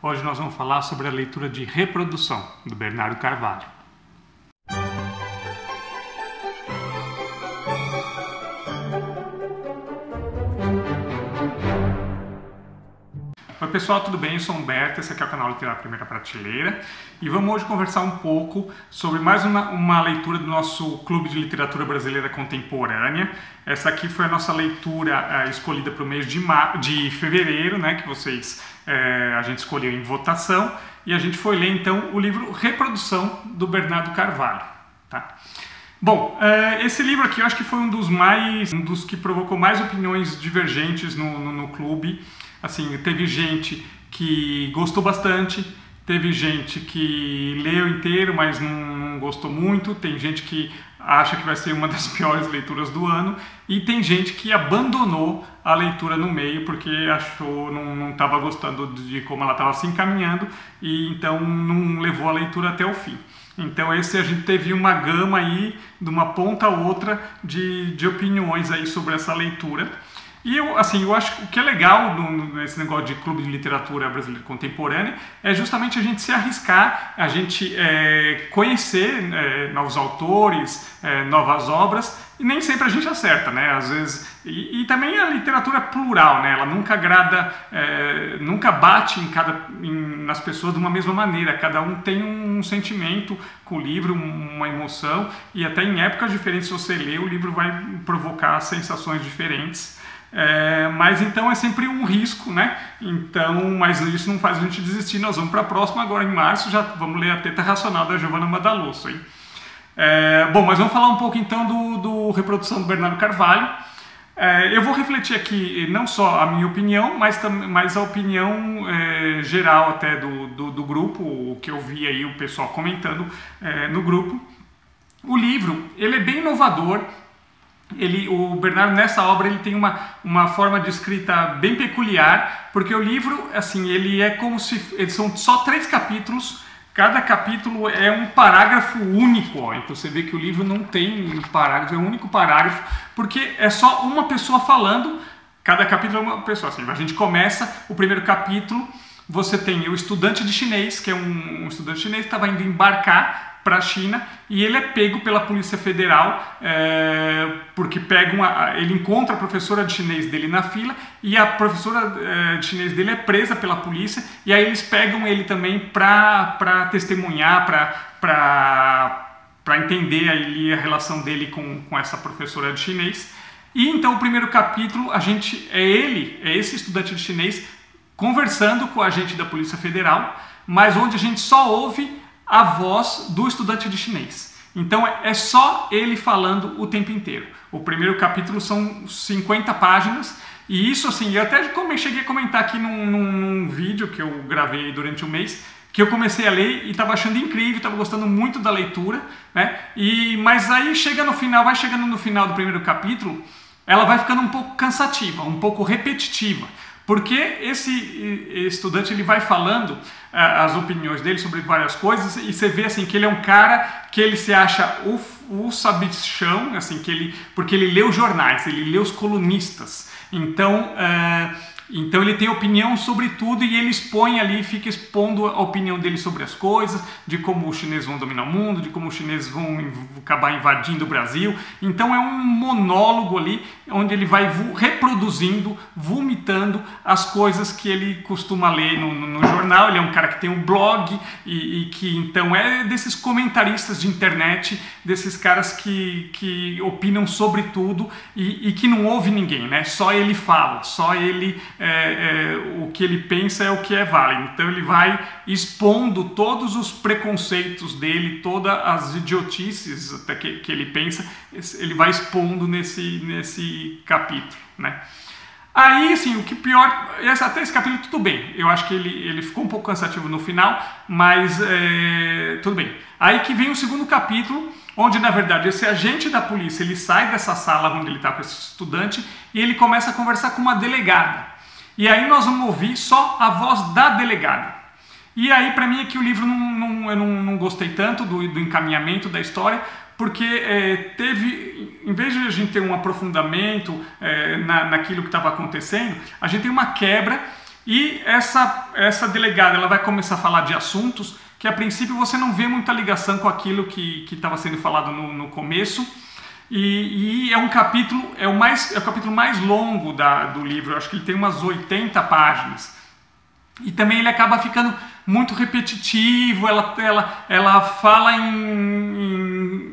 Hoje nós vamos falar sobre a leitura de Reprodução, do Bernardo Carvalho. Oi pessoal, tudo bem? Eu sou Humberto, esse aqui é o canal Literário Primeira Prateleira e vamos hoje conversar um pouco sobre mais uma leitura do nosso Clube de Literatura Brasileira Contemporânea. Essa aqui foi a nossa leitura escolhida para o mês de fevereiro, né, que a gente escolheu em votação, e a gente foi ler então o livro Reprodução, do Bernardo Carvalho. Tá? Bom, esse livro aqui eu acho que foi um dos que provocou mais opiniões divergentes no clube. Assim, teve gente que gostou bastante, teve gente que leu inteiro, mas não gostou muito, tem gente que acha que vai ser uma das piores leituras do ano, e tem gente que abandonou a leitura no meio porque achou, não estava gostando de como ela estava se encaminhando, e então não levou a leitura até o fim. Então a gente teve uma gama aí, de uma ponta a outra, de opiniões aí sobre essa leitura. E eu acho que o que é legal nesse negócio de Clube de Literatura Brasileira Contemporânea é justamente a gente se arriscar, a gente conhecer novos autores, novas obras, e nem sempre a gente acerta, né? Às vezes, e também a literatura é plural, né? Ela nunca agrada, nunca bate nas pessoas de uma mesma maneira, cada um tem um sentimento com o livro, uma emoção, e até em épocas diferentes, se você lê, o livro vai provocar sensações diferentes. Mas então é sempre um risco, né? Então, mas isso não faz a gente desistir. Nós vamos para a próxima agora em março, já vamos ler A Teta Racional da Giovanna Madalosso, hein? Bom, mas vamos falar um pouco então do Reprodução do Bernardo Carvalho. Eu vou refletir aqui não só a minha opinião, mas a opinião geral até do grupo, o que eu vi aí o pessoal comentando no grupo. O livro, ele é bem inovador. O Bernardo, nessa obra, ele tem uma forma de escrita bem peculiar, porque o livro, assim, ele é como se... Eles são só 3 capítulos, cada capítulo é um parágrafo único, ó. Então você vê que o livro não tem parágrafo, é um único parágrafo, porque é só uma pessoa falando, cada capítulo é uma pessoa. Assim, a gente começa o primeiro capítulo, você tem o estudante de chinês, que é um estudante chinês que estava indo embarcar para a China, e ele é pego pela Polícia Federal, porque ele encontra a professora de chinês dele na fila, e a professora de chinês dele é presa pela polícia, e aí eles pegam ele também para testemunhar, para entender aí a relação dele com essa professora de chinês. E então o primeiro capítulo, esse estudante de chinês conversando com o agente da Polícia Federal, mas onde a gente só ouve a voz do estudante de chinês. Então é só ele falando o tempo inteiro. O primeiro capítulo são 50 páginas, e isso assim, eu até cheguei a comentar aqui num vídeo que eu gravei durante um mês, que eu comecei a ler e estava achando incrível, estava gostando muito da leitura, né? Mas aí vai chegando no final do primeiro capítulo, ela vai ficando um pouco cansativa, um pouco repetitiva. Porque esse estudante ele vai falando as opiniões dele sobre várias coisas, e você vê assim que ele é um cara que ele se acha o sabichão, assim, porque ele lê os jornais, ele lê os colunistas. Então ele tem opinião sobre tudo, e ele expõe ali, fica expondo a opinião dele sobre as coisas, de como os chineses vão dominar o mundo, de como os chineses vão acabar invadindo o Brasil. Então é um monólogo ali, onde ele vai reproduzindo, vomitando as coisas que ele costuma ler no jornal. Ele é um cara que tem um blog, e que então é desses comentaristas de internet, desses caras que opinam sobre tudo, e que não ouve ninguém, né? Só ele fala, só ele... o que ele pensa é o que é válido. Então ele vai expondo todos os preconceitos dele, todas as idiotices até que ele pensa, ele vai expondo nesse capítulo, né? Aí, assim, o que pior... Até esse capítulo tudo bem. Eu acho que ele ficou um pouco cansativo no final, mas tudo bem. Aí que vem o segundo capítulo, onde, na verdade, esse agente da polícia, ele sai dessa sala onde ele está com esse estudante, e ele começa a conversar com uma delegada. E aí nós vamos ouvir só a voz da delegada. E aí, para mim, é que o livro eu não gostei tanto do encaminhamento da história, porque em vez de a gente ter um aprofundamento naquilo que estava acontecendo, a gente tem uma quebra E essa delegada ela vai começar a falar de assuntos que a princípio você não vê muita ligação com aquilo que estava sendo falado no começo. E é um capítulo, é o capítulo mais longo do livro, eu acho que ele tem umas 80 páginas. E também ele acaba ficando muito repetitivo, ela fala em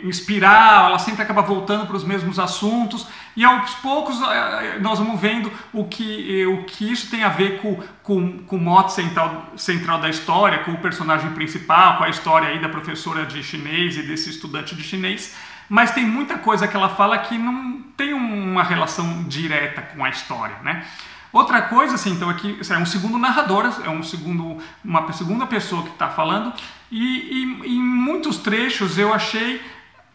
espiral, ela sempre acaba voltando para os mesmos assuntos, e aos poucos nós vamos vendo o que isso tem a ver com o mote central da história, com o personagem principal, com a história aí da professora de chinês e desse estudante de chinês, mas tem muita coisa que ela fala que não tem uma relação direta com a história, né? Outra coisa, assim, então, é que é um segundo narrador, uma segunda pessoa que está falando, e em muitos trechos eu achei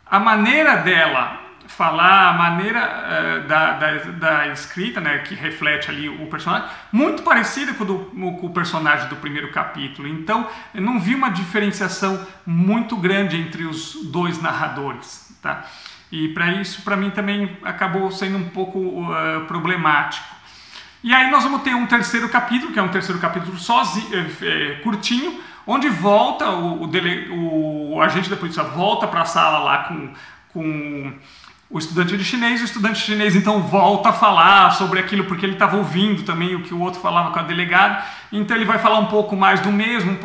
a maneira dela falar, a maneira da escrita, né, que reflete ali o personagem, muito parecida com o personagem do primeiro capítulo. Então, eu não vi uma diferenciação muito grande entre os dois narradores, tá? E para mim também acabou sendo um pouco problemático. E aí nós vamos ter um terceiro capítulo, que é um terceiro capítulo curtinho, onde volta o agente da polícia volta para a sala lá com o estudante de chinês. O estudante chinês então volta a falar sobre aquilo, porque ele estava ouvindo também o que o outro falava com a delegada. Então ele vai falar um pouco mais do mesmo,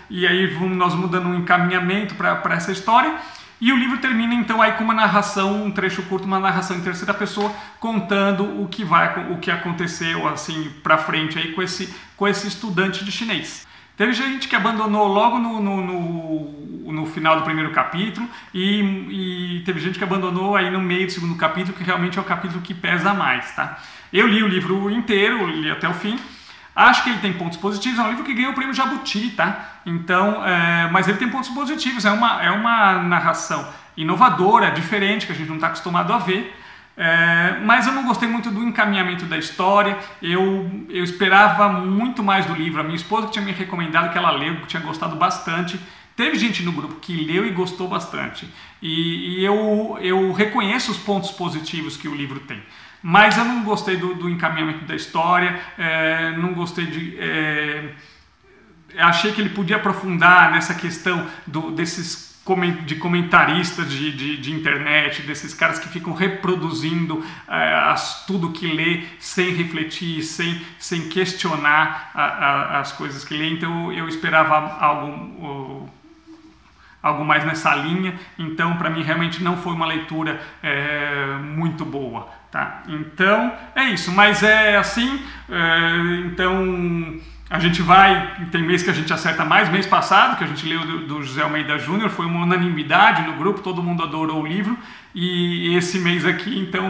e aí nós vamos dando um encaminhamento para essa história. E o livro termina então aí com uma narração, um trecho curto, uma narração em terceira pessoa, contando o que aconteceu assim para frente aí com esse estudante de chinês. Teve gente que abandonou logo no final do primeiro capítulo e teve gente que abandonou aí no meio do segundo capítulo, que realmente é o capítulo que pesa mais, tá? Eu li o livro inteiro, li até o fim. Acho que ele tem pontos positivos, é um livro que ganhou o prêmio Jabuti, tá? Então, mas ele tem pontos positivos, é uma narração inovadora, diferente, que a gente não está acostumado a ver. Mas eu não gostei muito do encaminhamento da história, eu esperava muito mais do livro. A minha esposa que tinha me recomendado que ela leu, que tinha gostado bastante. Teve gente no grupo que leu e gostou bastante. E eu reconheço os pontos positivos que o livro tem. Mas eu não gostei do encaminhamento da história, não gostei achei que ele podia aprofundar nessa questão de comentaristas de internet, desses caras que ficam reproduzindo tudo que lê sem refletir, sem questionar as coisas que lê. Então eu esperava algo mais nessa linha. Então para mim realmente não foi uma leitura muito boa, tá? Então é isso, mas é assim. Então a gente tem mês que a gente acerta mais. Mês passado, que a gente leu do José Almeida Júnior, foi uma unanimidade no grupo, todo mundo adorou o livro. E esse mês aqui, então,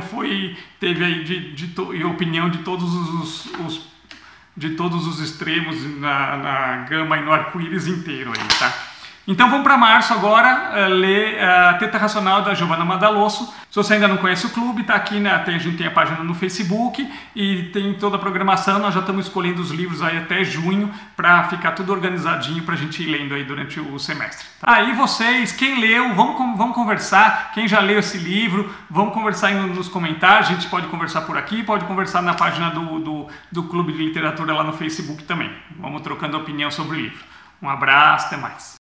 teve aí opinião de todos os extremos na gama e no arco-íris inteiro aí, tá? Então vamos para março agora, ler a Teta Racional da Giovanna Madalosso. Se você ainda não conhece o clube, tá aqui, né? A gente tem a página no Facebook e tem toda a programação. Nós já estamos escolhendo os livros aí até junho para ficar tudo organizadinho para a gente ir lendo aí durante o semestre. Aí vocês, quem leu, vamos conversar. Quem já leu esse livro, vamos conversar aí nos comentários. A gente pode conversar por aqui, pode conversar na página do Clube de Literatura lá no Facebook também. Vamos trocando opinião sobre o livro. Um abraço, até mais.